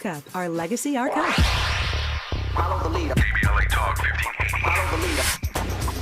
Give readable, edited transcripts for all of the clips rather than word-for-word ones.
Cut, our legacy archive. Follow the leader. KBLA Talk 1580. Follow the leader.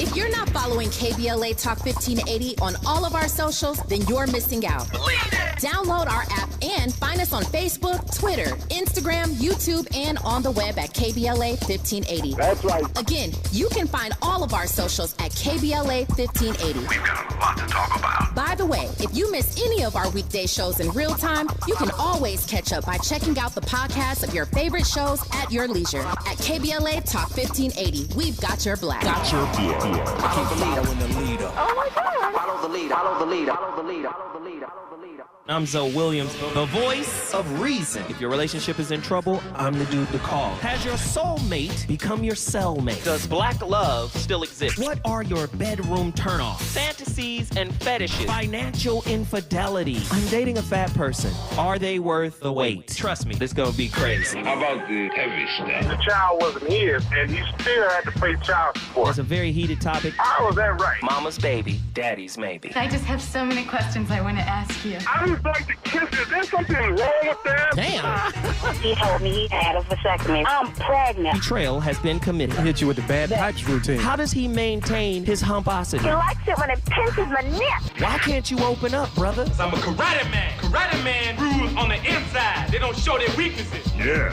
If you're not following KBLA Talk 1580 on all of our socials, then you're missing out. Believe it. Download our app and find us on Facebook, Twitter, Instagram, YouTube, and on the web at KBLA 1580. That's right. Again, you can find all of our socials at KBLA 1580. We've got a lot to talk about. By the way, if you miss any of our weekday shows in real time, you can always catch up by checking out the podcast of your favorite shows at your leisure. At KBLA Talk 1580, we've got your black. Got your black. Follow the leader. Following the leader. Oh my God. Follow the leader. Follow the leader. Follow the leader. Follow the leader. Follow the leader. I'm Zoe Williams, the voice of reason. If your relationship is in trouble, I'm the dude to call. Has your soulmate become your cellmate? Does black love still exist? What are your bedroom turnoffs? Fantasies and fetishes. Financial infidelity. I'm dating a fat person. Are they worth the wait? Trust me, this gonna be crazy. How about the heavy stuff? The child wasn't his, and he still had to pay child support. It's a very heated topic. How was that right? Mama's baby, daddy's maybe. I just have so many questions I want to ask you. I just like to kiss it. There's something wrong with that. Damn. He told me he had a vasectomy. I'm pregnant. Betrayal has been committed. Hit you with the bad pipes routine. How does he maintain his humposity? He likes it when it pinches my neck. Why can't you open up, brother? I'm a karate man. Karate man rules on the inside. They don't show their weaknesses. Yeah.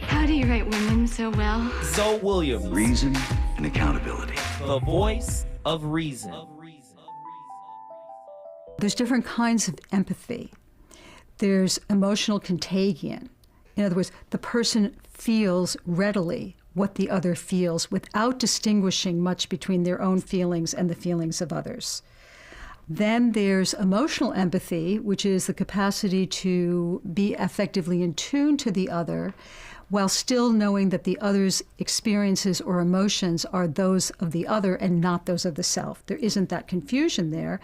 How do you write women so well? Zoe Williams, Reason and accountability. the voice of reason. There's different kinds of empathy. There's emotional contagion. In other words, the person feels readily what the other feels without distinguishing much between their own feelings and the feelings of others. Then there's emotional empathy, which is the capacity to be effectively in tune to the other while still knowing that the other's experiences or emotions are those of the other and not those of the self. There isn't that confusion there.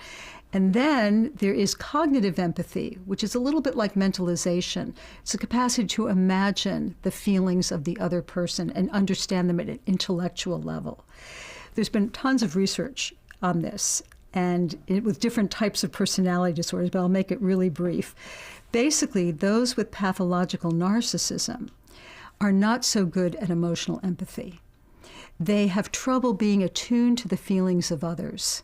And then there is cognitive empathy, which is a little bit like mentalization. It's a capacity to imagine the feelings of the other person and understand them at an intellectual level. There's been tons of research on this, and with different types of personality disorders, but I'll make it really brief. Basically, those with pathological narcissism are not so good at emotional empathy. They have trouble being attuned to the feelings of others.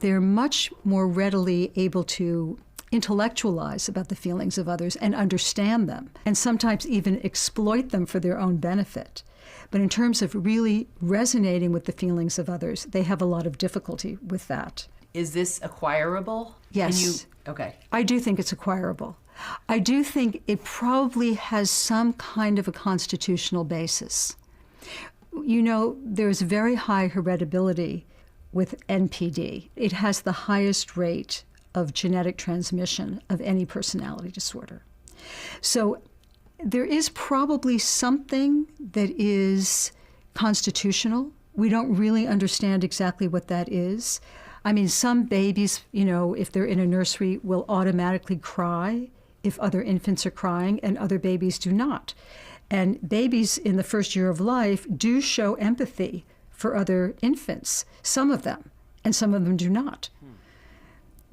They're much more readily able to intellectualize about the feelings of others and understand them, and sometimes even exploit them for their own benefit. But in terms of really resonating with the feelings of others, they have a lot of difficulty with that. Is this acquirable? Yes. Okay. I do think it's acquirable. I do think it probably has some kind of a constitutional basis. You know, there's very high heritability with NPD. It has the highest rate of genetic transmission of any personality disorder. So there is probably something that is constitutional. We don't really understand exactly what that is. I mean, some babies, you know, if they're in a nursery, will automatically cry if other infants are crying, and other babies do not. And babies in the first year of life do show empathy for other infants, some of them, and some of them do not.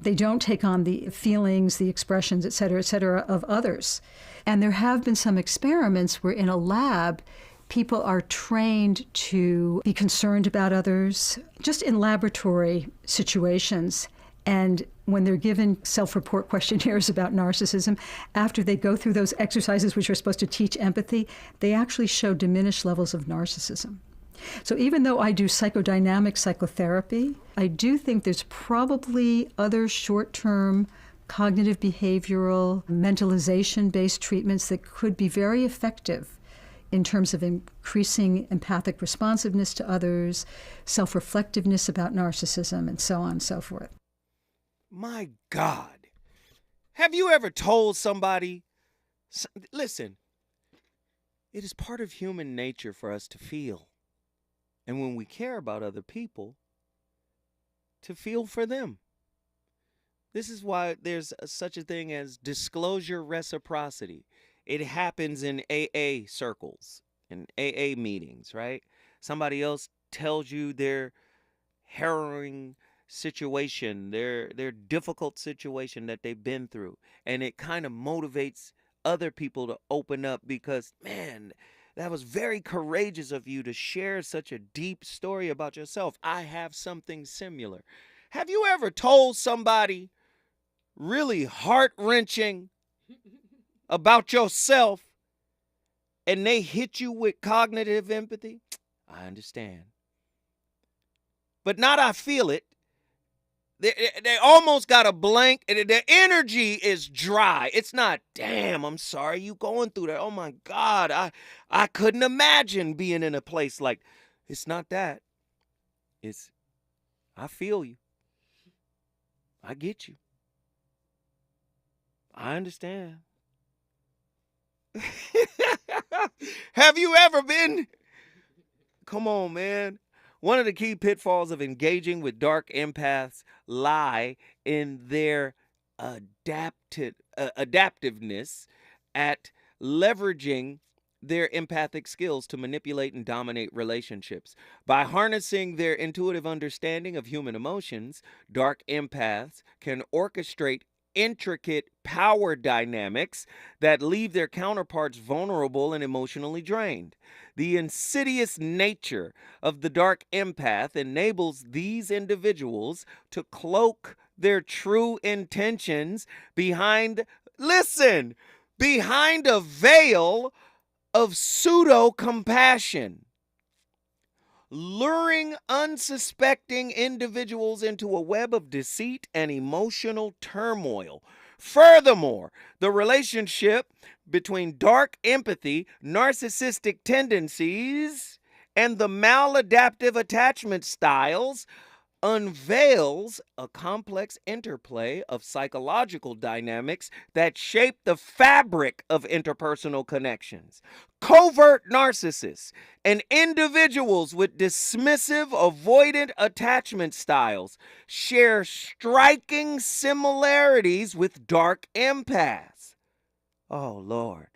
They don't take on the feelings, the expressions, et cetera, of others. And there have been some experiments where in a lab, people are trained to be concerned about others, just in laboratory situations. And when they're given self-report questionnaires about narcissism, after they go through those exercises which are supposed to teach empathy, they actually show diminished levels of narcissism. So even though I do psychodynamic psychotherapy, I do think there's probably other short-term cognitive behavioral mentalization-based treatments that could be very effective in terms of increasing empathic responsiveness to others, self-reflectiveness about narcissism, and so on and so forth. My God. Have you ever told somebody, listen, it is part of human nature for us to feel. And when we care about other people, to feel for them. This is why there's such a thing as disclosure reciprocity. It happens in AA circles, in AA meetings, right? Somebody else tells you their harrowing situation, their difficult situation that they've been through, and it kind of motivates other people to open up because, man, that was very courageous of you to share such a deep story about yourself. I have something similar. Have you ever told somebody really heart-wrenching about yourself and they hit you with cognitive empathy? I understand. But not I feel it. They almost got a blank. Their energy is dry. It's not, damn, I'm sorry you going through that. Oh, my God. I couldn't imagine being in a place like, it's not that. It's, I feel you. I get you. I understand. Have you ever been? Come on, man. One of the key pitfalls of engaging with dark empaths lie in their adaptiveness at leveraging their empathic skills to manipulate and dominate relationships. By harnessing their intuitive understanding of human emotions, dark empaths can orchestrate intricate power dynamics that leave their counterparts vulnerable and emotionally drained. The insidious nature of the dark empath enables these individuals to cloak their true intentions behind a veil of pseudo-compassion, luring unsuspecting individuals into a web of deceit and emotional turmoil. Furthermore, the relationship between dark empathy, narcissistic tendencies, and the maladaptive attachment styles unveils a complex interplay of psychological dynamics that shape the fabric of interpersonal connections. Covert narcissists and individuals with dismissive, avoidant attachment styles share striking similarities with dark empaths. Oh, Lord.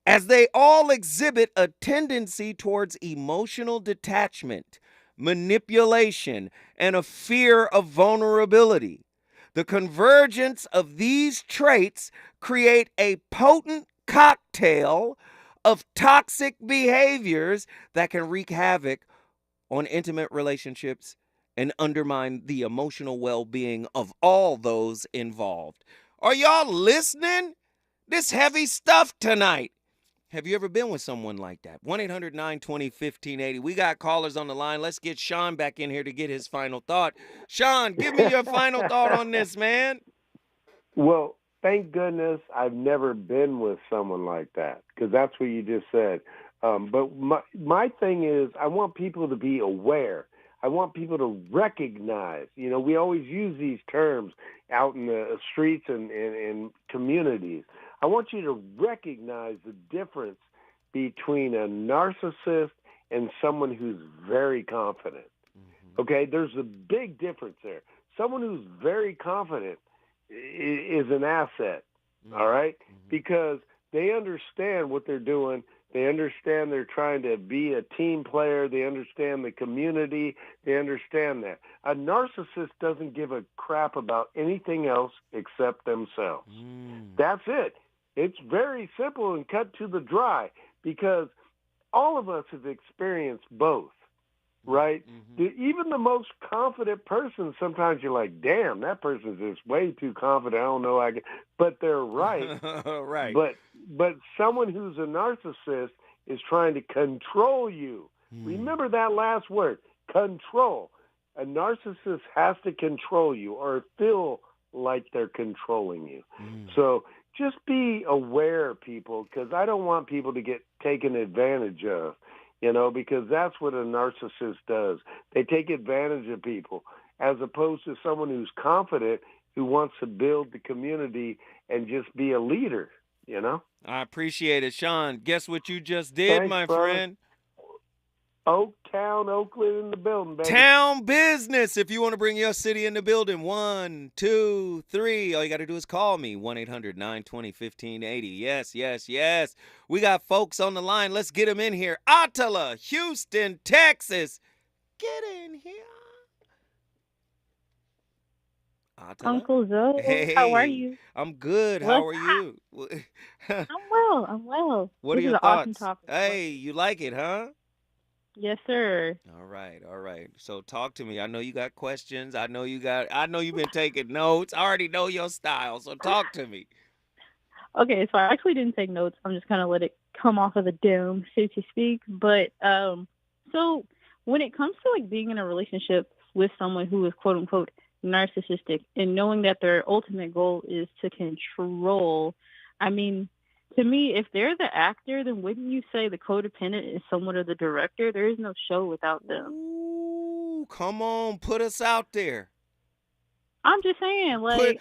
As they all exhibit a tendency towards emotional detachment, manipulation, and a fear of vulnerability. The convergence of these traits create a potent cocktail of toxic behaviors that can wreak havoc on intimate relationships and undermine the emotional well-being of all those involved. Are y'all listening? This heavy stuff tonight. Have you ever been with someone like that? 1-800-920-1580. We got callers on the line. Let's get Sean back in here to get his final thought. Sean, give me your final thought on this, man. Well, thank goodness I've never been with someone like that, because that's what you just said. But my thing is, I want people to be aware. I want people to recognize. You know, we always use these terms out in the streets and in communities. I want you to recognize the difference between a narcissist and someone who's very confident. Mm-hmm. Okay, there's a big difference there. Someone who's very confident is an asset, mm-hmm. all right? Mm-hmm. Because they understand what they're doing. They understand they're trying to be a team player. They understand the community. They understand that. A narcissist doesn't give a crap about anything else except themselves. That's it. It's very simple and cut to the dry, because all of us have experienced both, right? Mm-hmm. Even the most confident person, sometimes you're like, damn, that person's just way too confident. I don't know. But they're right. Right. But someone who's a narcissist is trying to control you. Remember that last word, control. A narcissist has to control you or feel like they're controlling you. So just be aware, people, because I don't want people to get taken advantage of, you know, because that's what a narcissist does. They take advantage of people, as opposed to someone who's confident, who wants to build the community and just be a leader, you know? I appreciate it, Sean. Guess what you just did, Thanks, my brother. friend? Oaktown, Oakland in the building, baby. Town business. If you want to bring your city in the building, 1, 2, 3. All you got to do is call me, 1-800-920-1580. Yes, yes, yes. We got folks on the line. Let's get them in here. Attila, Houston, Texas. Get in here. Atala? Uncle Zoe. Hey, How are you? I'm good. What's How are you? I'm well. I'm well. What This are is your an awesome thoughts? topic. Hey, you like it, huh? Yes, sir. All right, all right. So talk to me. I know you got questions. I know you've been taking notes. I already know your style. So talk to me. Okay, so I actually didn't take notes. I'm just gonna let it come off of the dome, so to speak. But so when it comes to like being in a relationship with someone who is quote unquote narcissistic and knowing that their ultimate goal is to control, I mean, to me, if they're the actor, then wouldn't you say the codependent is somewhat of the director? There is no show without them. Ooh, come on, put us out there. I'm just saying, like,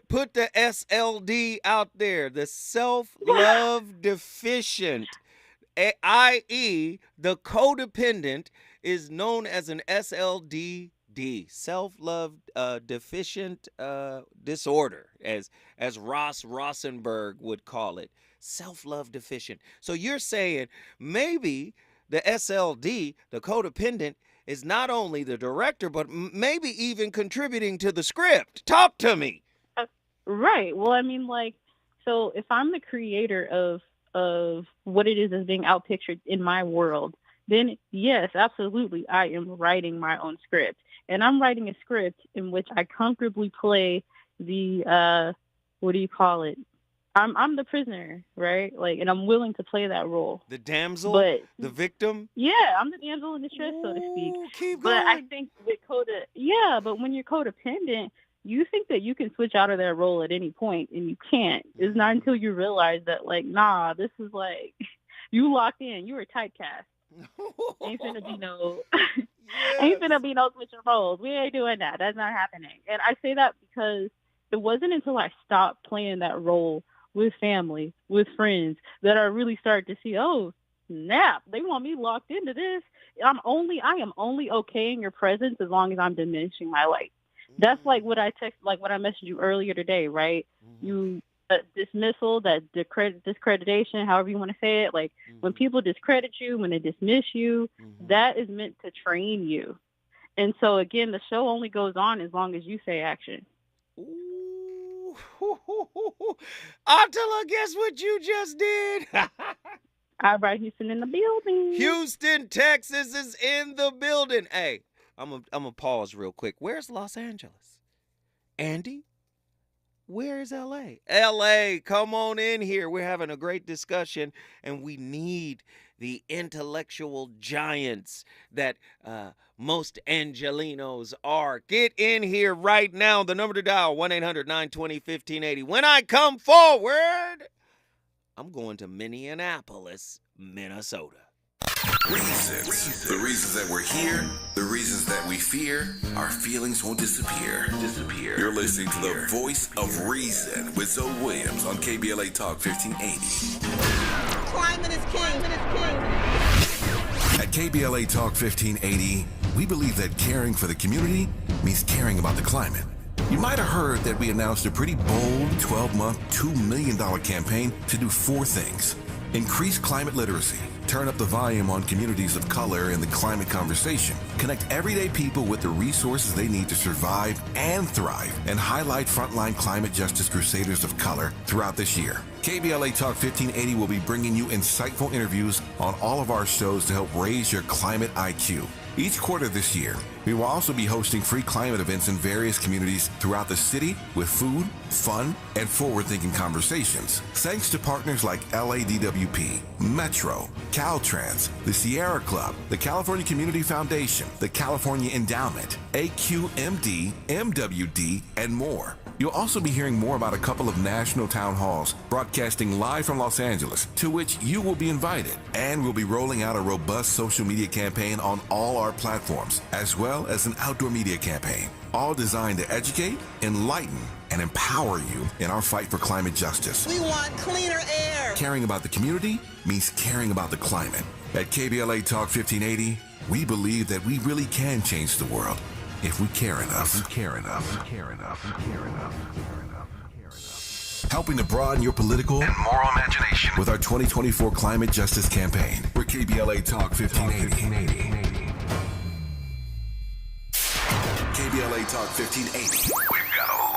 Put the SLD out there, the self-love deficient, i.e., the codependent is known as an SLDD, self-love deficient disorder, as Ross Rosenberg would call it, self-love deficient. So you're saying maybe the SLD, the codependent, is not only the director, but maybe even contributing to the script. Talk to me. Right. Well, I mean, like, so if I'm the creator of what it is that's being outpictured in my world, then yes, absolutely, I am writing my own script. And I'm writing a script in which I comfortably play the, what do you call it? I'm the prisoner, right? Like, and I'm willing to play that role. The damsel, but the victim. Yeah, I'm the damsel in distress, so to speak. Keep but going. I think but when you're codependent, you think that you can switch out of that role at any point, and you can't. It's not until you realize that, like, nah, this is like you locked in. You were typecast. Ain't finna be no. Ain't finna be no switching roles. We ain't doing that. That's not happening. And I say that because it wasn't until I stopped playing that role with family, with friends, that I really started to see, oh, snap, they want me locked into this. I am only okay in your presence as long as I'm diminishing my light. That's like what I messaged you earlier today, right? You dismissal, that discreditation, however you want to say it. Like when people discredit you, when they dismiss you, that is meant to train you. And so again, the show only goes on as long as you say action. Attila, guess what you just did? All right, Houston in the building. Houston, Texas is in the building. Hey, I'm gonna pause real quick. Where's Los Angeles? Andy? Where's LA? LA, come on in here. We're having a great discussion, and we need the intellectual giants that most Angelinos are. Get in here right now. The number to dial, 1-800-920-1580. When I come forward, I'm going to Minneapolis, Minnesota. Reasons. The reasons that we're here, the reasons that we fear, our feelings won't disappear. You're listening to the voice of reason with Zoe Williams on KBLA Talk 1580. Climate is king. At KBLA Talk 1580, we believe that caring for the community means caring about the climate. You might have heard that we announced a pretty bold 12-month, $2 million campaign to do 4 things. Increase climate literacy, turn up the volume on communities of color in the climate conversation, connect everyday people with the resources they need to survive and thrive, and highlight frontline climate justice crusaders of color throughout this year. KBLA Talk 1580 will be bringing you insightful interviews on all of our shows to help raise your climate IQ. Each quarter this year, we will also be hosting free climate events in various communities throughout the city with food, fun, and forward-thinking conversations. Thanks to partners like LADWP, Metro, Caltrans, the Sierra Club, the California Community Foundation, the California Endowment, AQMD, MWD, and more. You'll also be hearing more about a couple of national town halls broadcasting live from Los Angeles, to which you will be invited. And we'll be rolling out a robust social media campaign on all our platforms, as well as an outdoor media campaign, all designed to educate, enlighten, and empower you in our fight for climate justice. We want cleaner air. Caring about the community means caring about the climate. At KBLA Talk 1580, we believe that we really can change the world if we care enough. Helping to broaden your political and moral imagination with our 2024 climate justice campaign. We're KBLA Talk 1580. KBLA Talk 1580. We've got a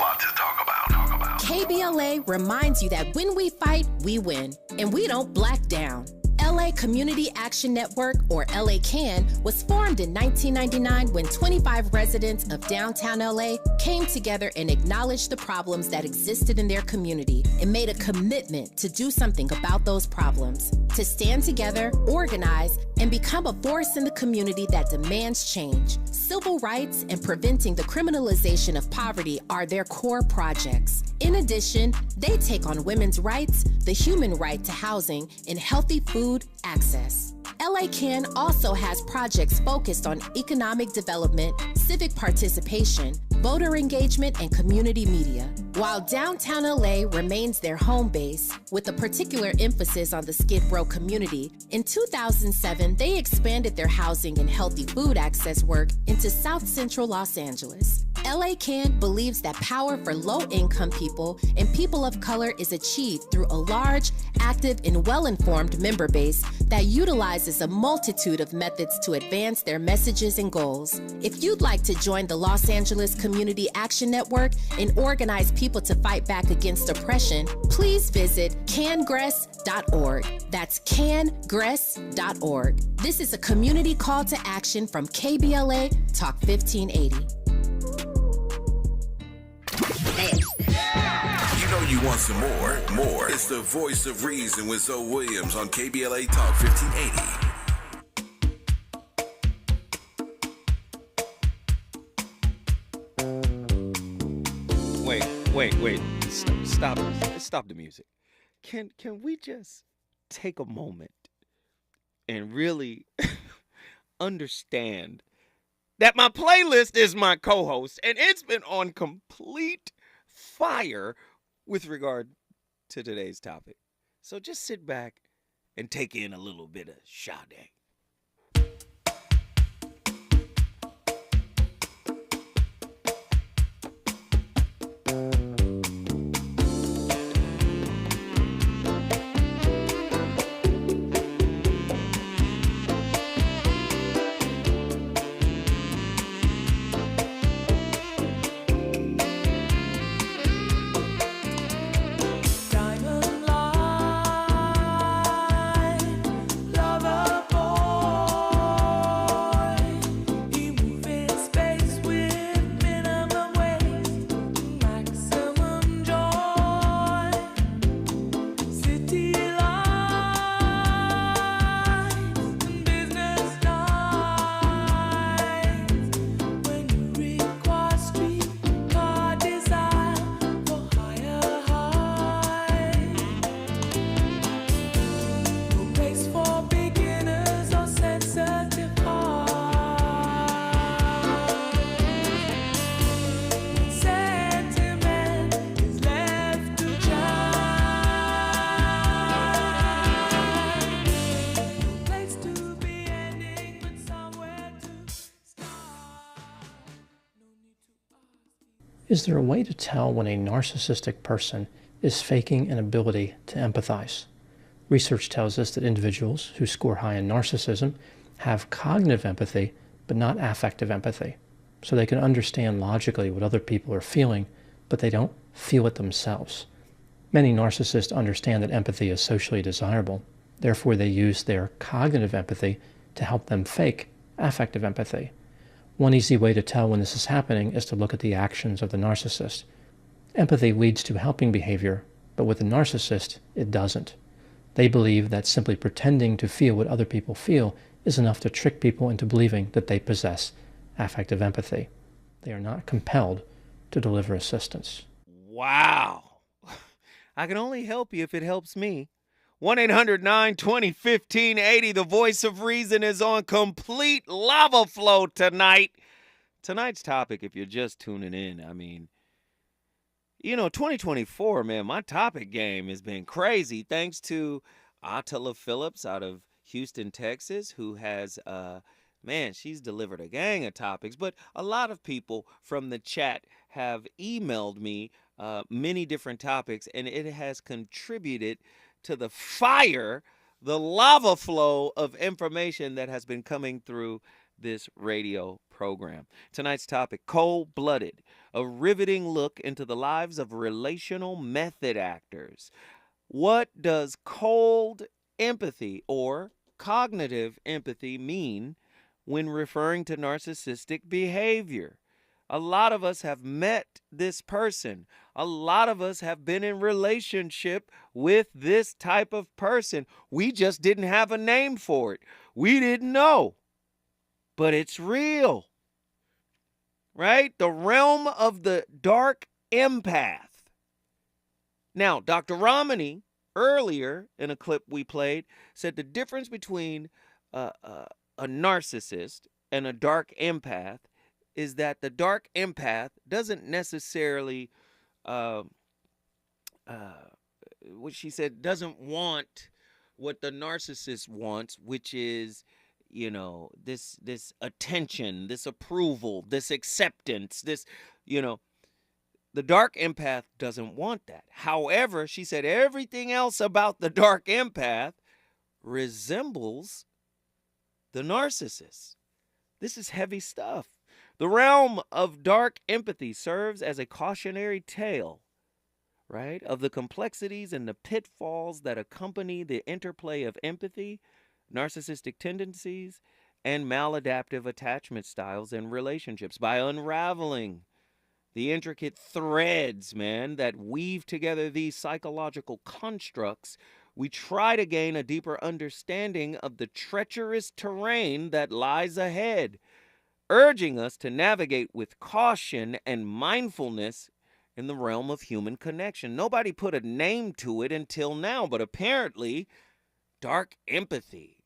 KBLA reminds you that when we fight, we win, and we don't black down. LA Community Action Network, or LA CAN, was formed in 1999 when 25 residents of downtown LA came together and acknowledged the problems that existed in their community and made a commitment to do something about those problems, to stand together, organize, and become a force in the community that demands change. Civil rights and preventing the criminalization of poverty are their core projects. In addition, they take on women's rights, the human right to housing, and healthy food access. LA CAN also has projects focused on economic development, civic participation, voter engagement, and community media. While downtown LA remains their home base, with a particular emphasis on the Skid Row community, in 2007 they expanded their housing and healthy food access work into South Central Los Angeles. LA CAN believes that power for low-income people and people of color is achieved through a large, active, and well-informed member base that utilizes a multitude of methods to advance their messages and goals. If you'd like to join the Los Angeles Community Action Network and organize people to fight back against oppression, please visit cangress.org. That's cangress.org. This is a community call to action from KBLA Talk 1580. You know you want some more. It's the Voice of Reason with Zoe Williams on KBLA Talk 1580. Wait. Stop the music. Can we just take a moment and really understand that my playlist is my co-host, and it's been on complete fire with regard to today's topic. So just sit back and take in a little bit of Sade. Is there a way to tell when a narcissistic person is faking an ability to empathize? Research tells us that individuals who score high in narcissism have cognitive empathy, but not affective empathy. So they can understand logically what other people are feeling, but they don't feel it themselves. Many narcissists understand that empathy is socially desirable. Therefore, they use their cognitive empathy to help them fake affective empathy. One easy way to tell when this is happening is to look at the actions of the narcissist. Empathy leads to helping behavior, but with the narcissist, it doesn't. They believe that simply pretending to feel what other people feel is enough to trick people into believing that they possess affective empathy. They are not compelled to deliver assistance. Wow. I can only help you if it helps me. 1-800-920-1580. The Voice of Reason is on complete lava flow tonight. Tonight's topic, if you're just tuning in, 2024, man, my topic game has been crazy. Thanks to Attila Phillips out of Houston, Texas, who has, she's delivered a gang of topics. But a lot of people from the chat have emailed me many different topics, and it has contributed to the fire, the lava flow of information that has been coming through this radio program. Tonight's topic, Cold-Blooded, a riveting look into the lives of relational method actors. What does cold empathy or cognitive empathy mean when referring to narcissistic behavior? A lot of us have met this person. A lot of us have been in relationship with this type of person. We just didn't have a name for it. We didn't know. But it's real. Right? The realm of the dark empath. Now, Dr. Romney, earlier in a clip we played, said the difference between a narcissist and a dark empath is that the dark empath doesn't necessarily, what she said, doesn't want what the narcissist wants, which is, you know, this attention, this approval, this acceptance, this, you know. The dark empath doesn't want that. However, she said everything else about the dark empath resembles the narcissist. This is heavy stuff. The realm of dark empathy serves as a cautionary tale, right, of the complexities and the pitfalls that accompany the interplay of empathy, narcissistic tendencies, and maladaptive attachment styles in relationships. By unraveling the intricate threads, man, that weave together these psychological constructs, we try to gain a deeper understanding of the treacherous terrain that lies ahead, urging us to navigate with caution and mindfulness in the realm of human connection. Nobody put a name to it until now, but apparently dark empathy,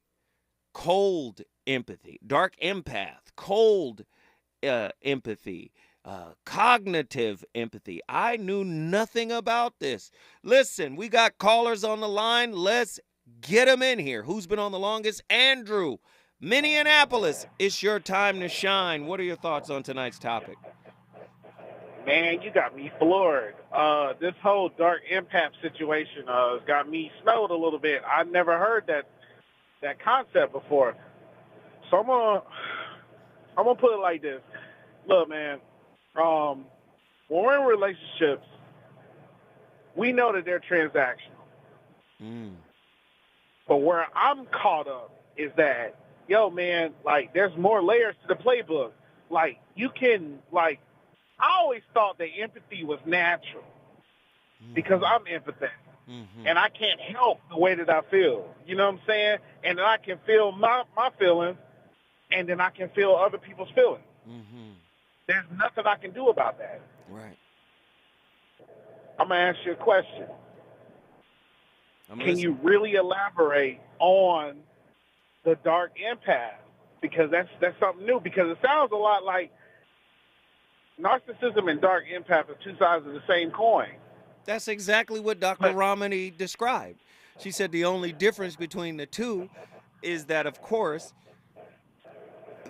cold empathy, dark empath, cold empathy, cognitive empathy. I knew nothing about this. Listen, we got callers on the line. Let's get them in here. Who's been on the longest? Andrew, Minneapolis, it's your time to shine. What are your thoughts on tonight's topic? Man, you got me floored. This whole dark empath situation has got me snowed a little bit. I never heard that concept before. So I'm gonna put it like this. Look, man, when we're in relationships, we know that they're transactional. But where I'm caught up is that, yo, man, like, there's more layers to the playbook. Like, you can, like, I always thought that empathy was natural because I'm empathetic. And I can't help the way that I feel. You know what I'm saying? And then I can feel my feelings, and then I can feel other people's feelings. There's nothing I can do about that. Right. I'm going to ask you a question. Can you really elaborate on the dark empath? Because that's something new. Because it sounds a lot like narcissism and dark empath are two sides of the same coin. That's exactly what Dr. Romney described. She said the only difference between the two is that, of course,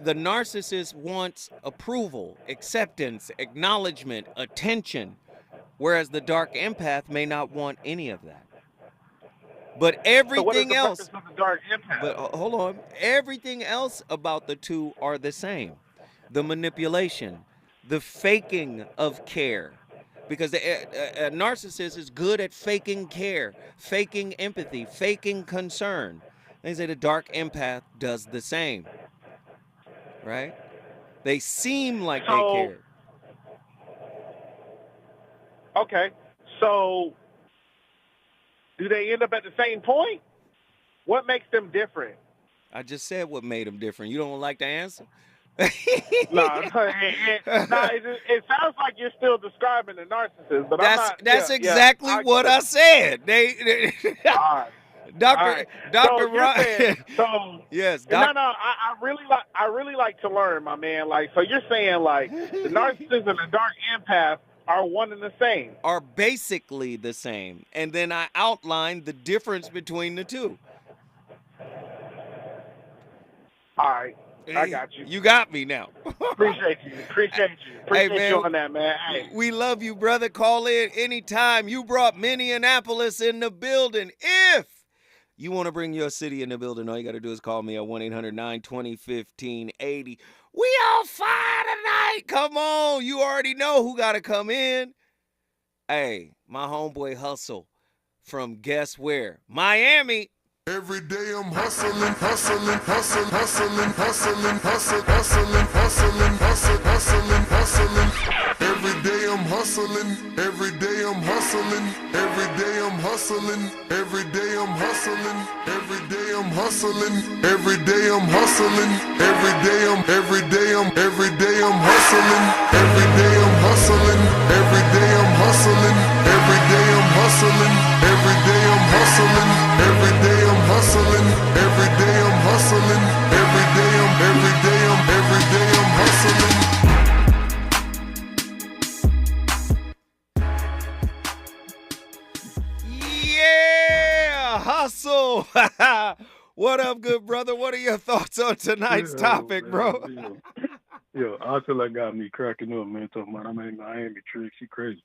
the narcissist wants approval, acceptance, acknowledgement, attention, whereas the dark empath may not want any of that. But everything else, of the dark empath? But hold on, everything else about the two are the same. The manipulation, the faking of care, because a narcissist is good at faking care, faking empathy, faking concern. They say the dark empath does the same, right? They seem like they care. Okay, so do they end up at the same point? What makes them different? I just said what made them different. You don't like the answer? No, it sounds like you're still describing the narcissist, but that's exactly what I said. Dr. Ryan. Yes, I really like to learn, my man. Like, so you're saying like the narcissist and the dark empath are one and the same? Are basically the same, and then I outlined the difference between the two. All right. I got you. You got me now. Appreciate you. Appreciate you on that, man. Hey. We love you, brother. Call in anytime. You brought Minneapolis in the building. If You want to bring your city in the building, all you got to do is call me at 1-800-920-1580. We on fire tonight. Come on. You already know who got to come in. Hey, my homeboy Hustle from guess where? Miami. Every day I'm hustling, hustling, hustling, hustling, hustling, hustling, hustling, hustling, hustling, hustling, hustling. Every day I'm hustling, every day I'm hustling, every day I'm hustling, every day I'm hustling, every day I'm hustling, every day I'm hustling, every day I'm hustling, every day I'm hustling, every day I'm hustling, every day I'm hustling, every day I'm hustling, every day I'm hustling, every day I'm hustling, every day I'm hustling, every day I'm hustling. Yeah, Hustle. What up, good brother? What are your thoughts on tonight's topic, man, bro? Yo, I feel like got me cracking up, man, talking about I'm in Miami trick. She crazy.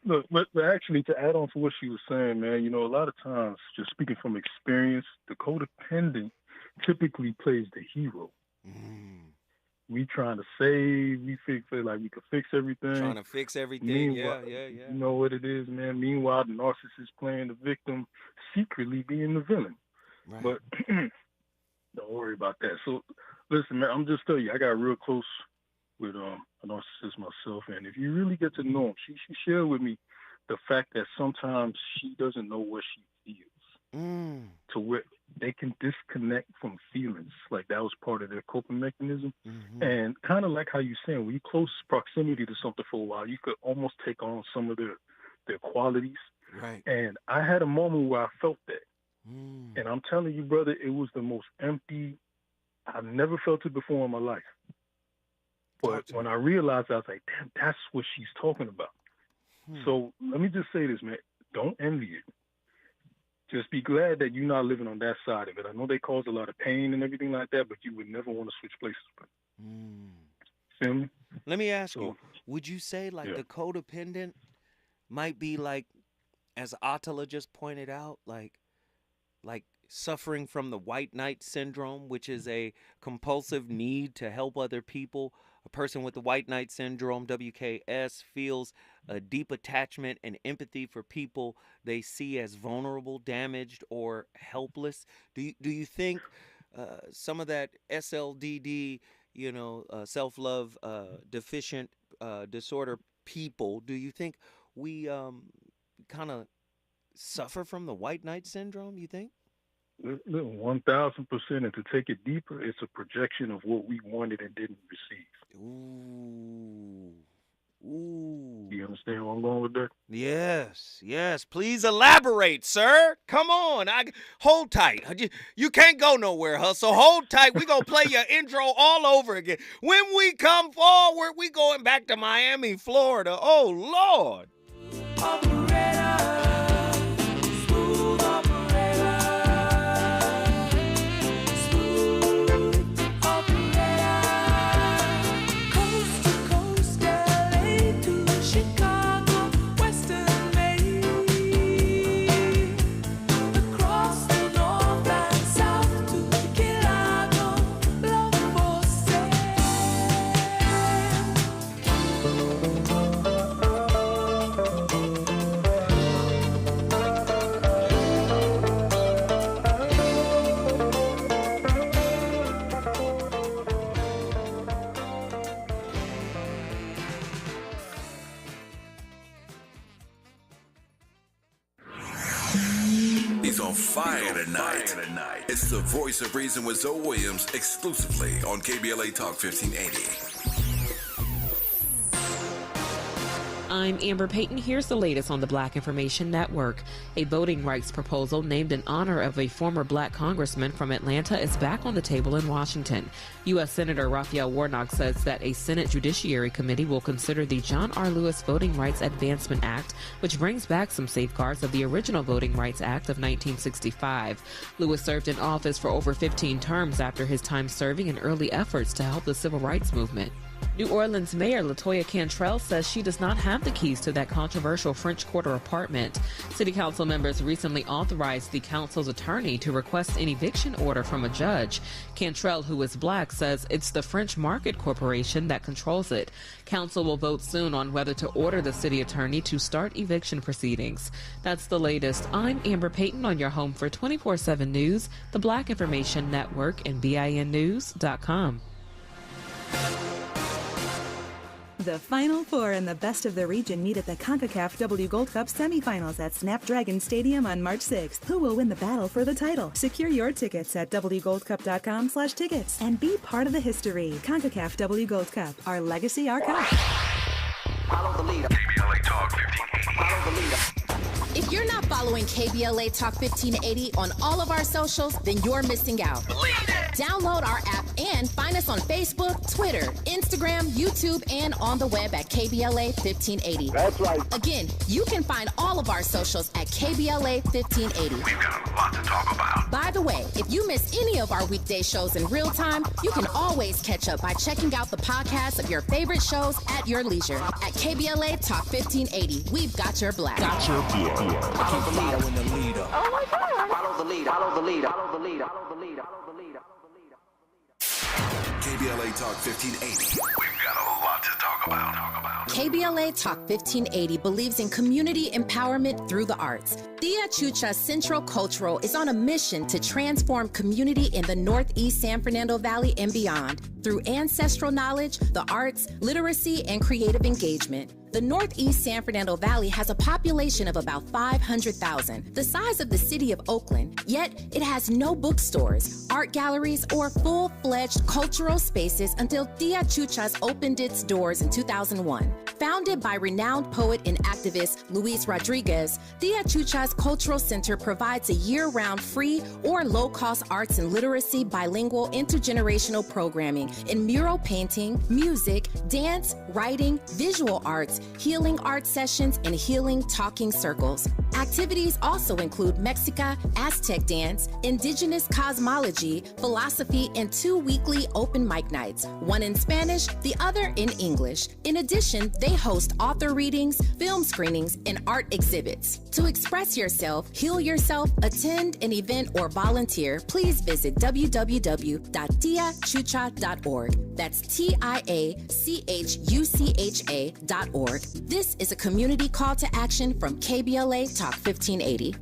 Look, but actually, to add on to what she was saying, man, you know, a lot of times, just speaking from experience, the codependent typically plays the hero. We trying to save, we feel like we could fix everything. Trying to fix everything, yeah. You know what it is, man. Meanwhile, the narcissist playing the victim, secretly being the villain. Right. But don't worry about that. So, listen, man, I'm just telling you, I got real close with a narcissist myself, and if you really get to know him, she shared with me the fact that sometimes she doesn't know what she feels, to where they can disconnect from feelings. Like that was part of their coping mechanism, and kind of like how you saying, when you close proximity to something for a while, you could almost take on some of their qualities. Right. And I had a moment where I felt that, and I'm telling you, brother, it was the most empty. I've never felt it before in my life. But when I realized, I was like, damn, that's what she's talking about. So let me just say this, man. Don't envy it. Just be glad that you're not living on that side of it. I know they cause a lot of pain and everything like that, but you would never want to switch places. Feel me? Let me ask you, would you say like the codependent might be like, as Attila just pointed out, like suffering from the white knight syndrome, which is a compulsive need to help other people? A person with the white knight syndrome, WKS, feels a deep attachment and empathy for people they see as vulnerable, damaged, or helpless. Do you think some of that SLDD, self-love deficient disorder people, do you think we kind of suffer from the white knight syndrome, you think? 1,000%, and to take it deeper, it's a projection of what we wanted and didn't receive. Ooh. You understand where I'm going with that? Yes. Please elaborate, sir. Come on. Hold tight. You can't go nowhere, Hustle. Hold tight. We're going to play your intro all over again. When we come forward, we going back to Miami, Florida. Oh, Lord. On fire tonight. It's the Voice of Reason with Zoe Williams, exclusively on KBLA Talk 1580. I'm Amber Payton. Here's the latest on the Black Information Network. A voting rights proposal named in honor of a former black congressman from Atlanta is back on the table in Washington. U.S. Senator Raphael Warnock says that a Senate Judiciary Committee will consider the John R. Lewis Voting Rights Advancement Act, which brings back some safeguards of the original Voting Rights Act of 1965. Lewis served in office for over 15 terms after his time serving in early efforts to help the civil rights movement. New Orleans Mayor LaToya Cantrell says she does not have the keys to that controversial French Quarter apartment. City Council members recently authorized the council's attorney to request an eviction order from a judge. Cantrell, who is black, says it's the French Market Corporation that controls it. Council will vote soon on whether to order the city attorney to start eviction proceedings. That's the latest. I'm Amber Payton on your home for 24/7 News, the Black Information Network, and BINnews.com. The Final Four and the best of the region meet at the CONCACAF W Gold Cup semifinals at Snapdragon Stadium on March 6th. Who will win the battle for the title? Secure your tickets at wgoldcup.com/tickets and be part of the history. CONCACAF W Gold Cup, our legacy, our cup. Follow the leader. KBLA Talk 1580. Follow the leader. If you're not following KBLA Talk 1580 on all of our socials, then you're missing out. Download our app and find us on Facebook, Twitter, Instagram, YouTube, and on the web at KBLA 1580. That's right. Again, you can find all of our socials at KBLA 1580. We've got a lot to talk about. By the way, if you miss any of our weekday shows in real time, you can always catch up by checking out the podcasts of your favorite shows at your leisure. At KBLA Talk 1580, we've got your black. Got your black. Follow the leader. Oh my God. Follow the leader. Follow the leader. Follow the leader. Follow the leader. Follow the leader. KBLA Talk 1580. We've got a lot to talk about. KBLA Talk 1580 believes in community empowerment through the arts. Tia Chucha Central Cultural is on a mission to transform community in the Northeast San Fernando Valley and beyond through ancestral knowledge, the arts, literacy, and creative engagement. The Northeast San Fernando Valley has a population of about 500,000, the size of the city of Oakland, yet it has no bookstores, art galleries, or full-fledged cultural spaces until Tia Chucha's opened its doors in 2001. Founded by renowned poet and activist Luis Rodriguez, Tia Chucha's Cultural Center provides a year-round free or low-cost arts and literacy bilingual intergenerational programming in mural painting, music, dance, writing, visual arts, healing art sessions, and healing talking circles. Activities also include Mexica, Aztec dance, indigenous cosmology, philosophy, and 2 weekly open mic nights, one in Spanish, the other in English. In addition, they host author readings, film screenings, and art exhibits. To express yourself, heal yourself, attend an event, or volunteer, please visit www.tiachucha.org. That's TIACHUCHA.org. This is a community call to action from KBLA Talk 1580.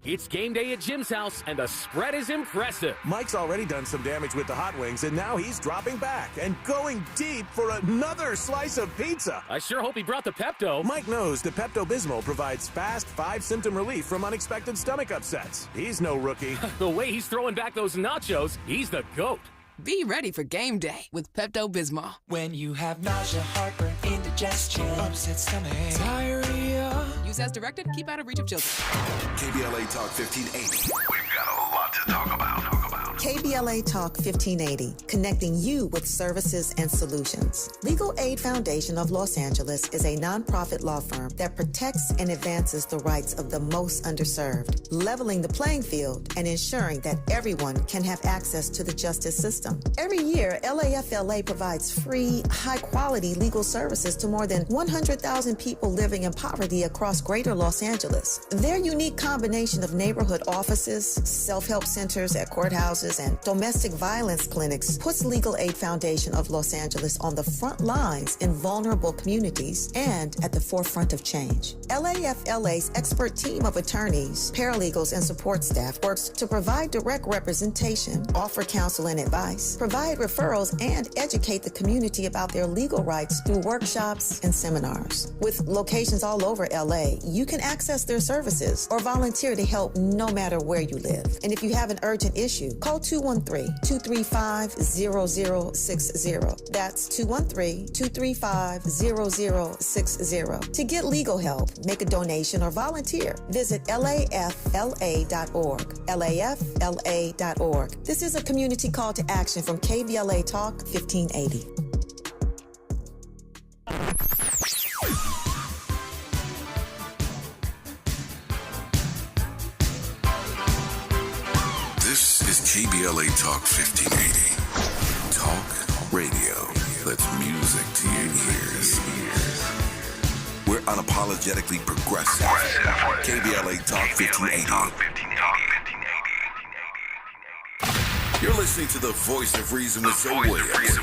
It's game day at Jim's house, and the spread is impressive. Mike's already done some damage with the hot wings, and now he's dropping back and going deep for another slice of pizza. I sure hope he brought the Pepto. Mike knows the Pepto-Bismol provides fast 5-symptom relief from unexpected stomach upsets. He's no rookie. The way he's throwing back those nachos, he's the GOAT. Be ready for game day with Pepto-Bismol. When you have nausea, heartburn, indigestion, upset stomach, diarrhea. Use as directed. Keep out of reach of children. KBLA Talk 1580. We've got a lot to talk about. KBLA Talk 1580, connecting you with services and solutions. Legal Aid Foundation of Los Angeles is a nonprofit law firm that protects and advances the rights of the most underserved, leveling the playing field and ensuring that everyone can have access to the justice system. Every year, LAFLA provides free, high-quality legal services to more than 100,000 people living in poverty across greater Los Angeles. Their unique combination of neighborhood offices, self-help centers at courthouses, and domestic violence clinics puts Legal Aid Foundation of Los Angeles on the front lines in vulnerable communities and at the forefront of change. LAFLA's expert team of attorneys, paralegals, and support staff works to provide direct representation, offer counsel and advice, provide referrals, and educate the community about their legal rights through workshops and seminars. With locations all over LA, you can access their services or volunteer to help no matter where you live. And if you have an urgent issue, call 213-235-0060. That's 213-235-0060. To get legal help, make a donation, or volunteer, visit LAFLA.org. LAFLA.org. This is a community call to action from KBLA Talk 1580. This is KBLA Talk 1580. Talk, Radio that's music to your ears. We're unapologetically progressive. KBLA Talk 1580. You're listening to the voice of reason with Zoe Williams.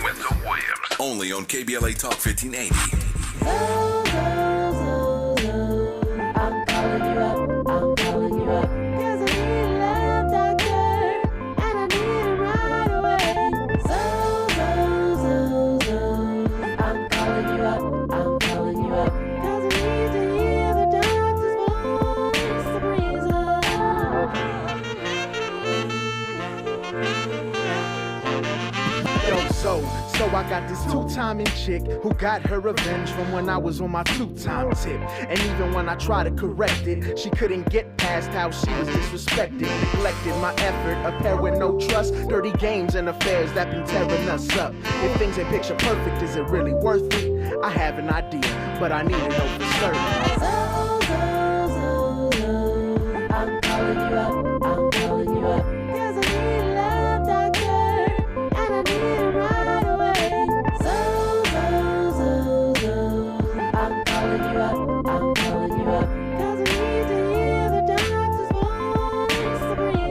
Only on KBLA Talk 1580. I'm calling you up. I'm calling you up. 'Cause I need a love doctor, and I need it right away. I'm calling you up. I'm calling you up. 'Cause I need to hear the doctor's voice of reason. Yo, so I got this two-timing chick who got her revenge from when I was on my two-time tip. And even when I tried to correct it, she couldn't get past how she was disrespected, neglected my effort, a pair with no trust, dirty games and affairs that been tearing us up. If things ain't picture perfect, is it really worth it? I have an idea, but I need to know for certain. I'm calling you up. I'm calling you up. 'Cause I need a love doctor, and I need it right away. I'm calling you up. I'm calling you up. 'Cause I need to hear the doctor's voice of reason.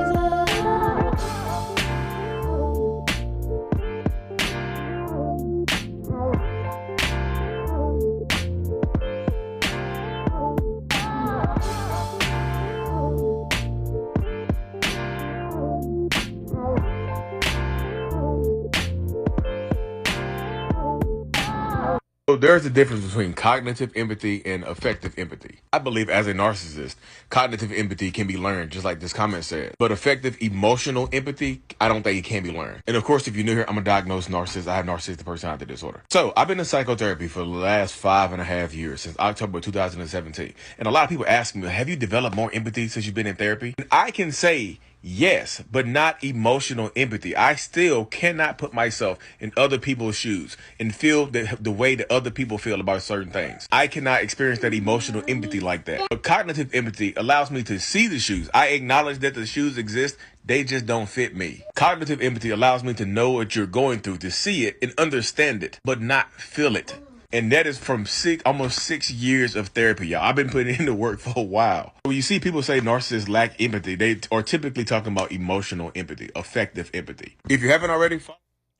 So there's a difference between cognitive empathy and affective empathy. I believe as a narcissist, cognitive empathy can be learned, just like this comment said. But effective emotional empathy, I don't think it can be learned. And of course, if you're new here, I'm a diagnosed narcissist. I have narcissistic personality disorder. So I've been in psychotherapy for the last 5.5 years, since October 2017. And a lot of people ask me, have you developed more empathy since you've been in therapy? And I can say yes, but not emotional empathy. I still cannot put myself in other people's shoes and feel the way that other people feel about certain things. I cannot experience that emotional empathy like that. But cognitive empathy allows me to see the shoes. I acknowledge that the shoes exist. They just don't fit me. Cognitive empathy allows me to know what you're going through, to see it and understand it, but not feel it. And that is from almost 6 years of therapy, y'all. I've been putting in the work for a while. When you see people say narcissists lack empathy, they are typically talking about emotional empathy, effective empathy. If you haven't already...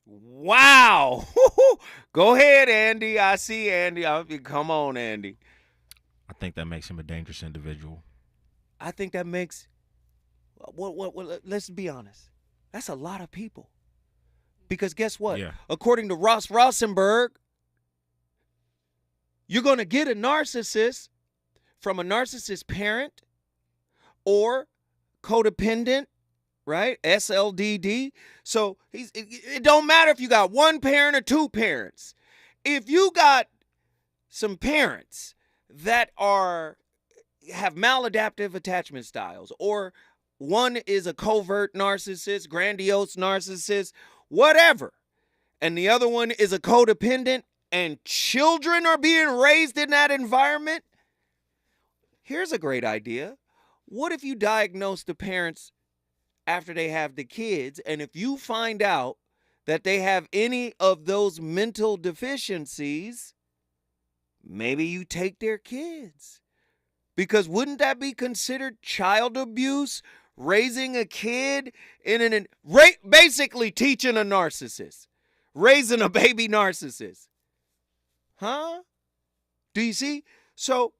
Wow. Go ahead, Andy. I see Andy. Come on, Andy. I think that makes him a dangerous individual. I think that makes... let's be honest. That's a lot of people. Because guess what? Yeah. According to Ross Rosenberg, you're going to get a narcissist from a narcissist parent or codependent, right? SLDD. So it don't matter if you got one parent or two parents. If you got some parents that have maladaptive attachment styles, or one is a covert narcissist, grandiose narcissist, whatever, and the other one is a codependent, and children are being raised in that environment, here's a great idea. What if you diagnose the parents after they have the kids, and if you find out that they have any of those mental deficiencies, maybe you take their kids? Because wouldn't that be considered child abuse? Raising a kid basically teaching a narcissist, raising a baby narcissist. Huh? Do you see? So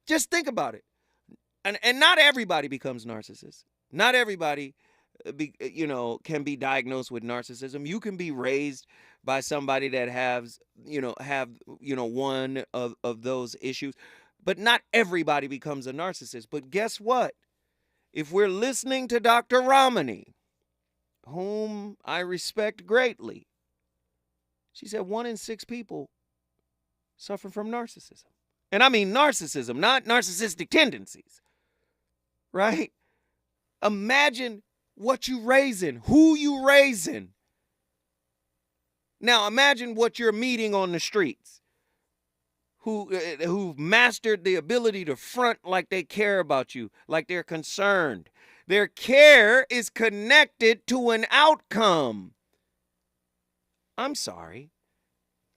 just think about it. And not everybody becomes narcissist. Not everybody, can be diagnosed with narcissism. You can be raised by somebody that have one of those issues. But not everybody becomes a narcissist. But guess what? If we're listening to Dr. Ramani, whom I respect greatly, she said 1 in 6 people suffer from narcissism. And I mean narcissism, not narcissistic tendencies. Right? Imagine what you raising, who you raising. Now imagine what you're meeting on the streets, who've mastered the ability to front like they care about you, like they're concerned. Their care is connected to an outcome. I'm sorry.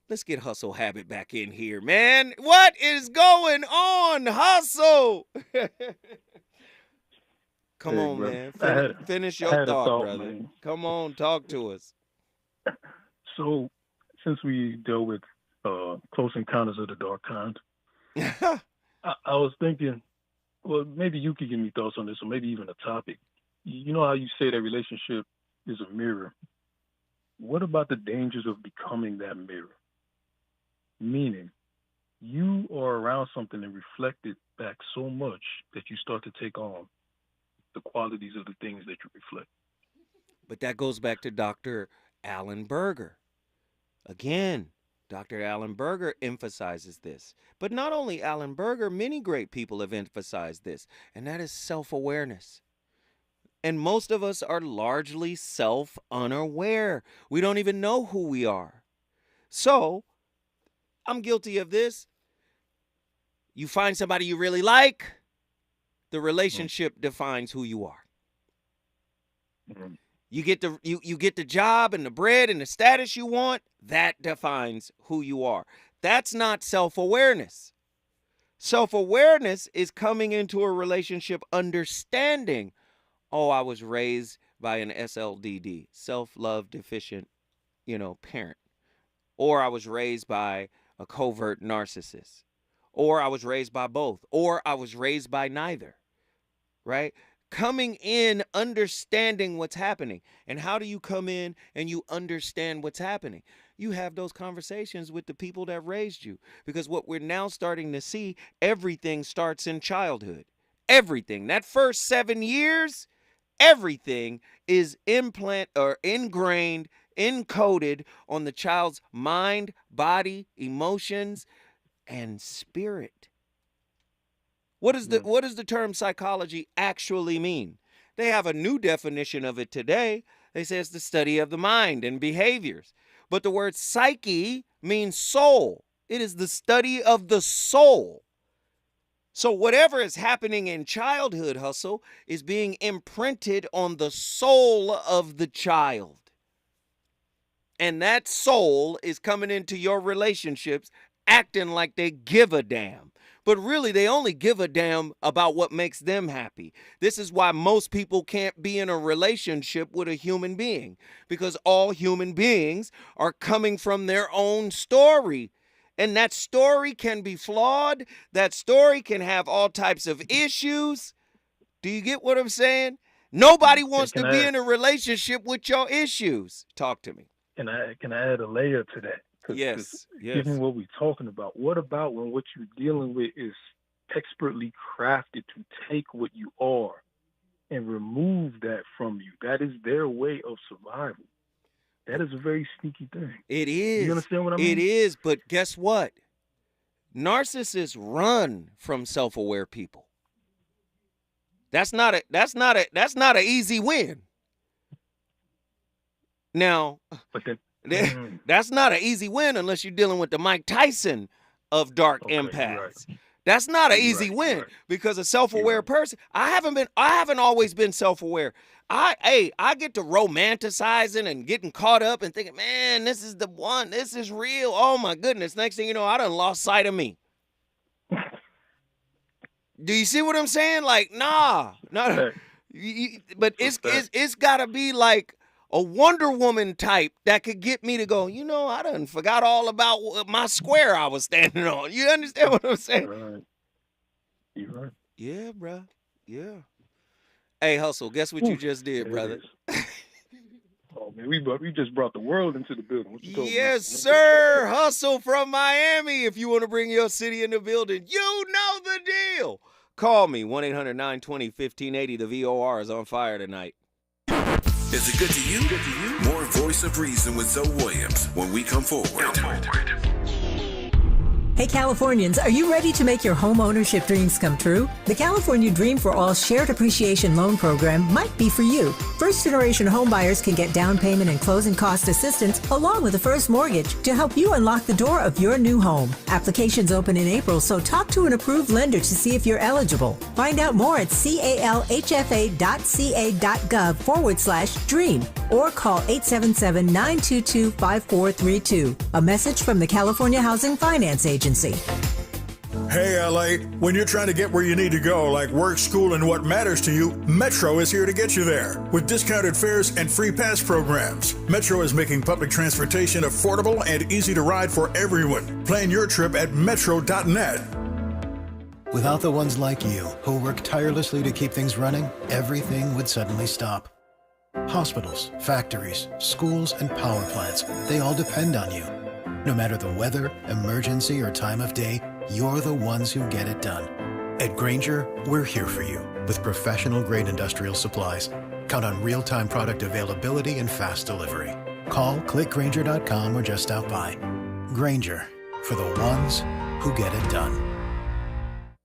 Let's get Hustle Habit back in here, man. What is going on, Hustle? Come on, brother. man. Finish I your had a thought, thought, brother. man. Come on, talk to us. So, since we dealt with Close Encounters of the Dark Kind, I was thinking, well, maybe you could give me thoughts on this, or maybe even a topic. You know how you say that relationship is a mirror? What about the dangers of becoming that mirror? Meaning, you are around something and reflect it back so much that you start to take on the qualities of the things that you reflect. But that goes back to Dr. Alan Berger. Again, Dr. Alan Berger emphasizes this. But not only Alan Berger, many great people have emphasized this, and that is self-awareness. And most of us are largely self-unaware. We don't even know who we are. So, I'm guilty of this. You find somebody you really like, the relationship defines who you are. You get the job and the bread and the status you want, that defines who you are. That's not self-awareness. Self-awareness is coming into a relationship understanding, oh, I was raised by an SLDD, self-love deficient, parent. Or I was raised by a covert narcissist. Or I was raised by both. Or I was raised by neither. Right? Coming in, understanding what's happening. And how do you come in and you understand what's happening? You have those conversations with the people that raised you. Because what we're now starting to see, everything starts in childhood. Everything. That first 7 years, everything is ingrained, encoded on the child's mind, body, emotions, and spirit. What does the term psychology actually mean? They have a new definition of it today. They say it's the study of the mind and behaviors. But the word psyche means soul. It is the study of the soul. So whatever is happening in childhood, Hustle, is being imprinted on the soul of the child. And that soul is coming into your relationships acting like they give a damn. But really, they only give a damn about what makes them happy. This is why most people can't be in a relationship with a human being, because all human beings are coming from their own story. And that story can be flawed. That story can have all types of issues. Do you get what I'm saying? Nobody wants to be in a relationship with your issues. Talk to me. Can I add a layer to that? Yes. Given what we're talking about, what about when what you're dealing with is expertly crafted to take what you are and remove that from you? That is their way of survival. That is a very sneaky thing. It is. You understand what I mean? It is, but guess what? Narcissists run from self-aware people. That's not an easy win. Now, that's not an easy win unless you're dealing with the Mike Tyson of dark empaths. Right. That's not an easy win because a self-aware person. I haven't always been self-aware. I get to romanticizing and getting caught up and thinking, man, this is the one. This is real. Oh my goodness. Next thing you know, I done lost sight of me. Do you see what I'm saying? Like, nah. But it's gotta be like a Wonder Woman type that could get me to go, I done forgot all about my square I was standing on. You understand what I'm saying? Right. You're right. Yeah, bro. Yeah. Hey, Hustle, guess what you just did, brother? Oh, man, we just brought the world into the building. What you talking about? Sir. Hustle from Miami. If you want to bring your city in the building, you know the deal. Call me, 1-800-920-1580. The VOR is on fire tonight. Is it good to you? More Voice of Reason with Zoe Williams when we come forward. Hey Californians, are you ready to make your home ownership dreams come true? The California Dream for All Shared Appreciation Loan Program might be for you. First-generation homebuyers can get down payment and closing cost assistance along with a first mortgage to help you unlock the door of your new home. Applications open in April, so talk to an approved lender to see if you're eligible. Find out more at calhfa.ca.gov/dream or call 877-922-5432. A message from the California Housing Finance Agency. Hey, LA, when you're trying to get where you need to go, like work, school, and what matters to you, Metro is here to get you there. With discounted fares and free pass programs, Metro is making public transportation affordable and easy to ride for everyone. Plan your trip at metro.net. Without the ones like you, who work tirelessly to keep things running, everything would suddenly stop. Hospitals, factories, schools, and power plants, they all depend on you. No matter the weather, emergency, or time of day, you're the ones who get it done. At Grainger, we're here for you with professional-grade industrial supplies. Count on real-time product availability and fast delivery. Call, clickgrainger.com, or just stop by. Grainger, for the ones who get it done.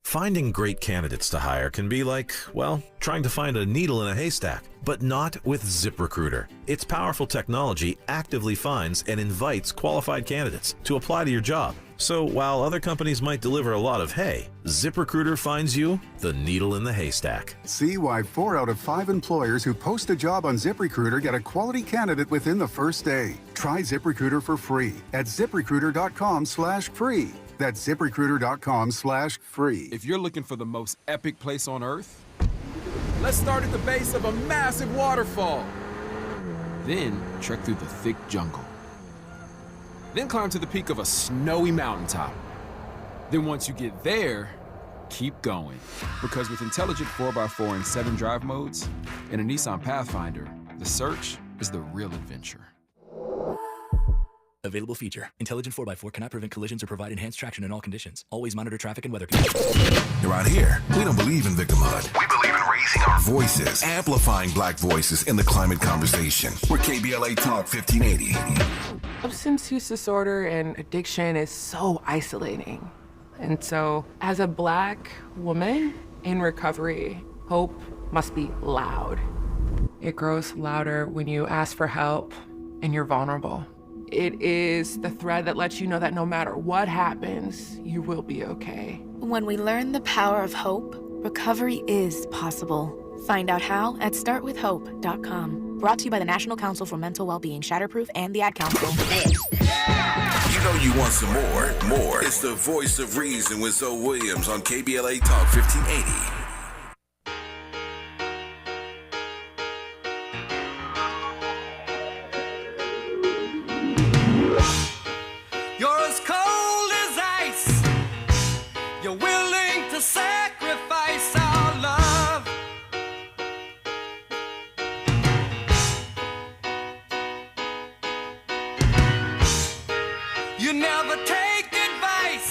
Finding great candidates to hire can be like, well, trying to find a needle in a haystack, but not with ZipRecruiter. Its powerful technology actively finds and invites qualified candidates to apply to your job. So while other companies might deliver a lot of hay, ZipRecruiter finds you the needle in the haystack. See why 4 out of 5 employers who post a job on ZipRecruiter get a quality candidate within the first day. Try ZipRecruiter for free at ZipRecruiter.com/free. That's ZipRecruiter.com/free. If you're looking for the most epic place on earth, let's start at the base of a massive waterfall. Then trek through the thick jungle. Then climb to the peak of a snowy mountaintop. Then once you get there, keep going. Because with intelligent 4x4 and 7 drive modes and a Nissan Pathfinder, the search is the real adventure. Available feature. Intelligent 4x4 cannot prevent collisions or provide enhanced traction in all conditions. Always monitor traffic and weather conditions. Around here, we don't believe in victimhood. We believe in raising our voices, amplifying black voices in the climate conversation. We're KBLA Talk 1580. Substance use disorder and addiction is so isolating. And so, as a black woman in recovery, hope must be loud. It grows louder when you ask for help and you're vulnerable. It is the thread that lets you know that no matter what happens, you will be okay. When we learn the power of hope, recovery is possible. Find out how at startwithhope.com. Brought to you by the National Council for Mental Wellbeing, Shatterproof, and the Ad Council. You know you want some more. More. It's the voice of reason with Zoe Williams on KBLA Talk 1580. You're as cold as ice. You're willing to sacrifice our love. You never take advice.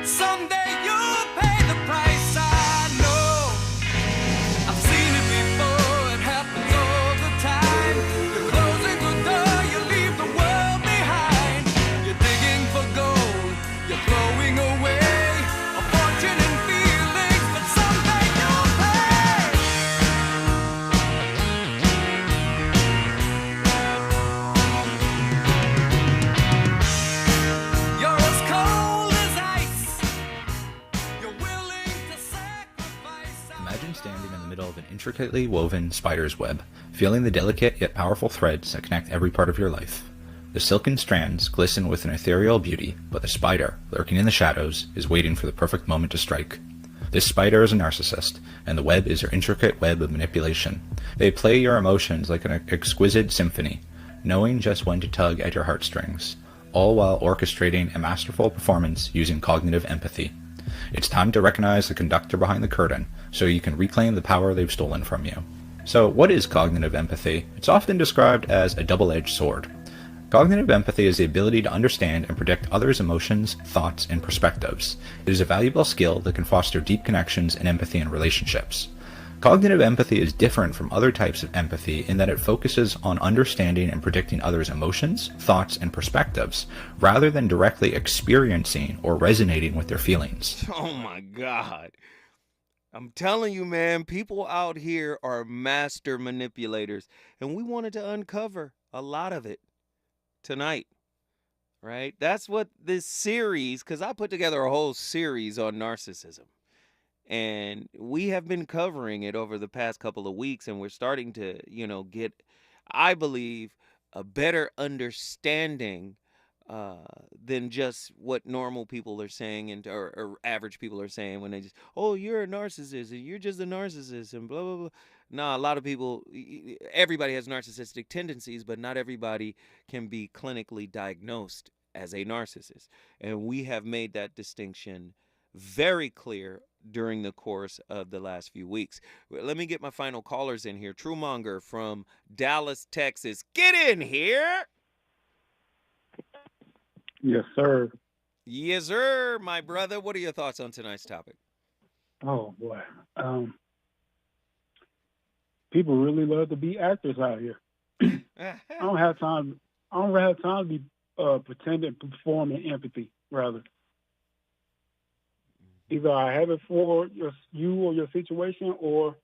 Someday you'll pay the price. I know. I've seen it before. It happens all the time. You're closing the door. You leave the world behind. You're digging for gold. You're throwing away a fortune and feelings, but someday you'll pay. You're as cold as ice. You're willing to sacrifice. Imagine standing in the middle of an intricately woven spider's web, feeling the delicate yet powerful threads that connect every part of your life. The silken strands glisten with an ethereal beauty, but the spider, lurking in the shadows, is waiting for the perfect moment to strike. This spider is a narcissist, and the web is her intricate web of manipulation. They play your emotions like an exquisite symphony, knowing just when to tug at your heartstrings, all while orchestrating a masterful performance using cognitive empathy. It's time to recognize the conductor behind the curtain, so you can reclaim the power they've stolen from you. So what is cognitive empathy? It's often described as a double-edged sword. Cognitive empathy is the ability to understand and predict others' emotions, thoughts, and perspectives. It is a valuable skill that can foster deep connections and empathy in relationships. Cognitive empathy is different from other types of empathy in that it focuses on understanding and predicting others' emotions, thoughts, and perspectives, rather than directly experiencing or resonating with their feelings. Oh my God. I'm telling you, man, people out here are master manipulators, and we wanted to uncover a lot of it tonight, right? That's what this series, because I put together a whole series on narcissism, and we have been covering it over the past couple of weeks, and we're starting to, get I believe, a better understanding than just what normal people are saying and or average people are saying when they just, oh, you're a narcissist and you're just a narcissist and blah blah blah. No, a lot of people, everybody has narcissistic tendencies, but not everybody can be clinically diagnosed as a narcissist, and we have made that distinction very clear during the course of the last few weeks. Let me get my final callers in here. Truemonger from Dallas, Texas. Get in here. Yes, sir. Yes, sir, my brother. What are your thoughts on tonight's topic? Oh boy. People really love to be actors out here. I don't have time. I don't have time to be pretending, performing empathy. Rather, either I have it for you or your situation, or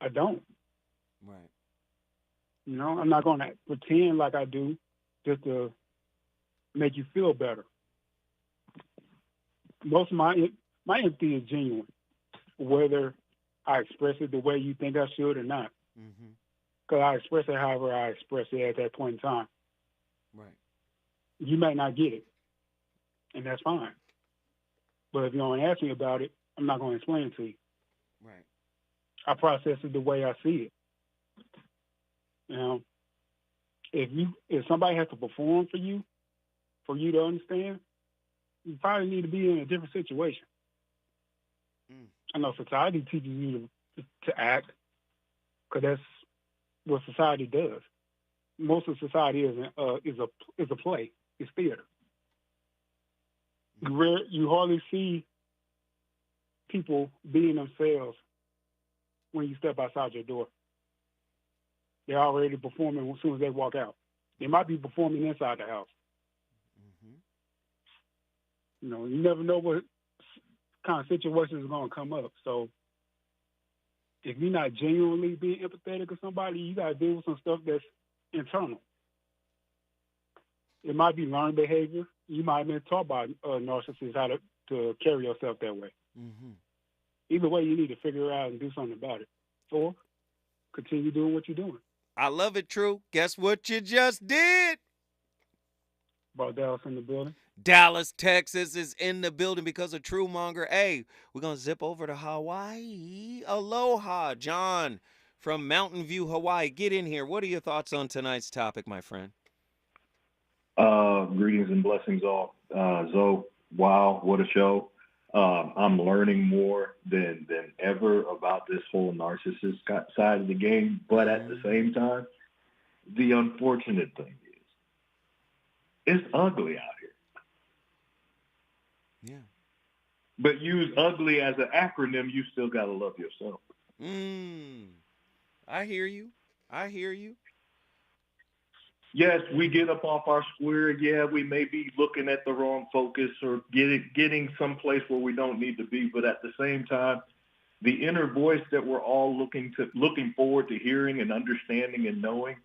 I don't. Right. You know, I'm not going to pretend like I do just to make you feel better. Most of my empathy is genuine, whether I express it the way you think I should or not. Because I express it however I express it at that point in time. Right. You may not get it, and that's fine. But if you don't ask me about it, I'm not going to explain it to you. Right. I process it the way I see it. You know, if somebody has to perform for you to understand, you probably need to be in a different situation. I know society teaches you to act, because that's what society does. Most of society is a play. It's theater. You hardly see people being themselves when you step outside your door. They're already performing as soon as they walk out. They might be performing inside the house. You know, you never know what kind of situations are going to come up. So if you're not genuinely being empathetic to somebody, you got to deal with some stuff that's internal. It might be learned behavior. You might have been taught by narcissists how to carry yourself that way. Either way, you need to figure it out and do something about it. Or continue doing what you're doing. I love it, True. Guess what you just did? Brought Dallas in the building. Dallas, Texas is in the building because of Truemonger. Hey, we're going to zip over to Hawaii. Aloha, John from Mountain View, Hawaii. Get in here. What are your thoughts on tonight's topic, my friend? Greetings and blessings all. Zoe, wow, what a show. I'm learning more than ever about this whole narcissist side of the game. But at the same time, the unfortunate thing is, it's ugly out here. Yeah. But use ugly as an acronym, you still got to love yourself. I hear you. I hear you. Yes, we get up off our square. Yeah, we may be looking at the wrong focus or getting someplace where we don't need to be. But at the same time, the inner voice that we're all looking forward to hearing and understanding and knowing,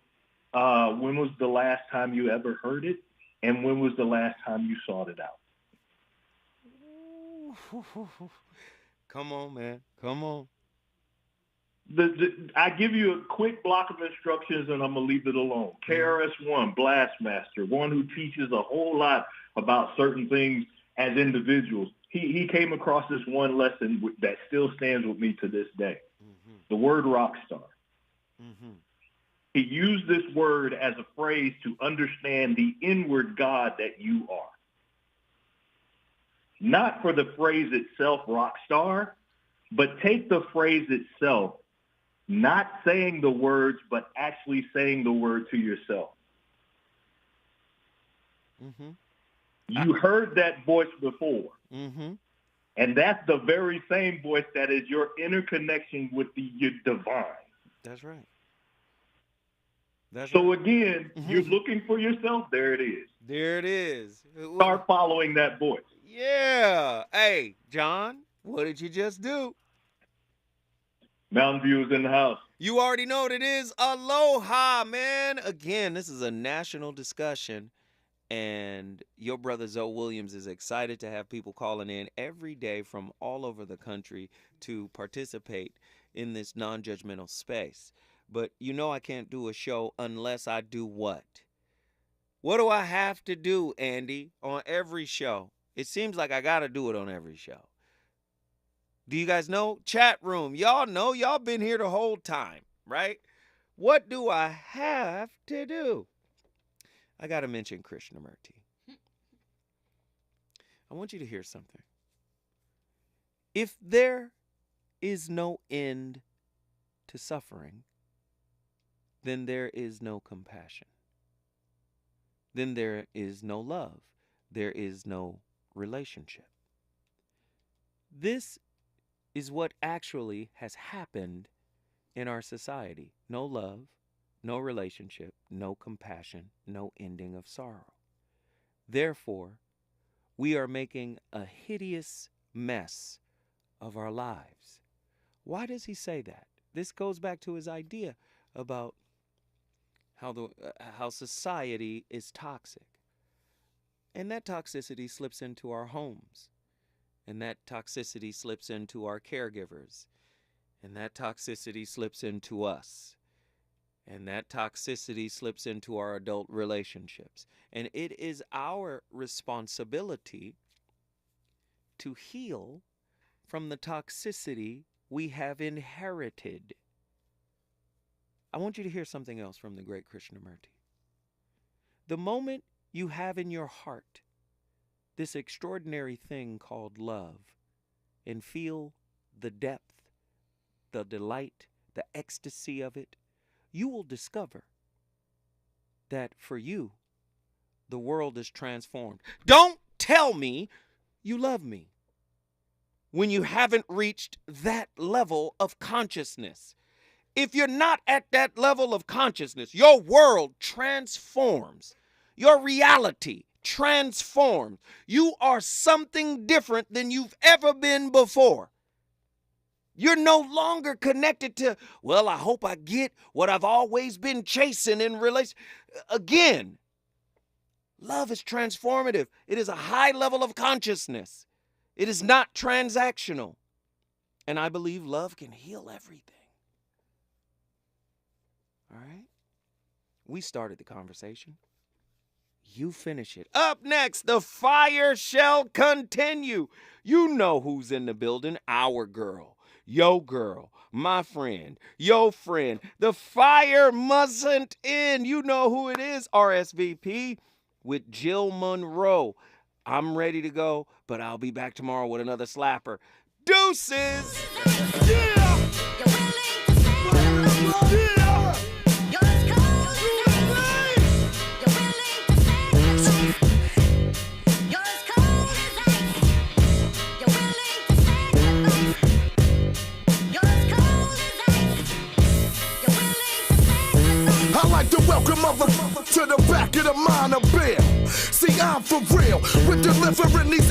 when was the last time you ever heard it? And when was the last time you sought it out? Come on, man. Come on. I give you a quick block of instructions and I'm going to leave it alone. KRS-One, Blastmaster, one who teaches a whole lot about certain things as individuals. He came across this one lesson that still stands with me to this day. The word rock star. He used this word as a phrase to understand the inward God that you are. Not for the phrase itself, rock star, but take the phrase itself, not saying the words, but actually saying the word to yourself. You heard that voice before. And that's the very same voice that is your inner connection with your divine. That's right. So again, you're looking for yourself. There it is. There it is. Start following that voice. Yeah. Hey, John, what did you just do? Mountain View is in the house. You already know what it is. Aloha, man. Again, this is a national discussion, and your brother Zoe Williams is excited to have people calling in every day from all over the country to participate in this non-judgmental space. But you know I can't do a show unless I do what? What do I have to do, Andy, on every show? It seems like I got to do it on every show. Do you guys know? Chat room, y'all know, y'all been here the whole time, right? What do I have to do? I got to mention Krishnamurti. I want you to hear something. If there is no end to suffering, then there is no compassion. Then there is no love. There is no relationship. This is what actually has happened in our society. No love, no relationship, no compassion, no ending of sorrow. Therefore, we are making a hideous mess of our lives. Why does he say that? This goes back to his idea about how society is toxic. And that toxicity slips into our homes. And that toxicity slips into our caregivers. And that toxicity slips into us. And that toxicity slips into our adult relationships. And it is our responsibility to heal from the toxicity we have inherited. I want you to hear something else from the great Krishnamurti. The moment you have in your heart this extraordinary thing called love and feel the depth, the delight, the ecstasy of it, you will discover that for you, the world is transformed. Don't tell me you love me when you haven't reached that level of consciousness. If you're not at that level of consciousness, your world transforms. Your reality transforms. You are something different than you've ever been before. You're no longer connected to, well, I hope I get what I've always been chasing in relation. Again, love is transformative. It is a high level of consciousness. It is not transactional. And I believe love can heal everything. All right? We started the conversation. You finish it. Up next, the fire shall continue. You know who's in the building. Our girl. Yo girl, my friend, yo friend. The fire mustn't end. You know who it is, RSVP with Jill Monroe. I'm ready to go, but I'll be back tomorrow with another slapper. Deuces! Yeah! I like to welcome mother to the back of the minor bill. See, I'm for real with delivering these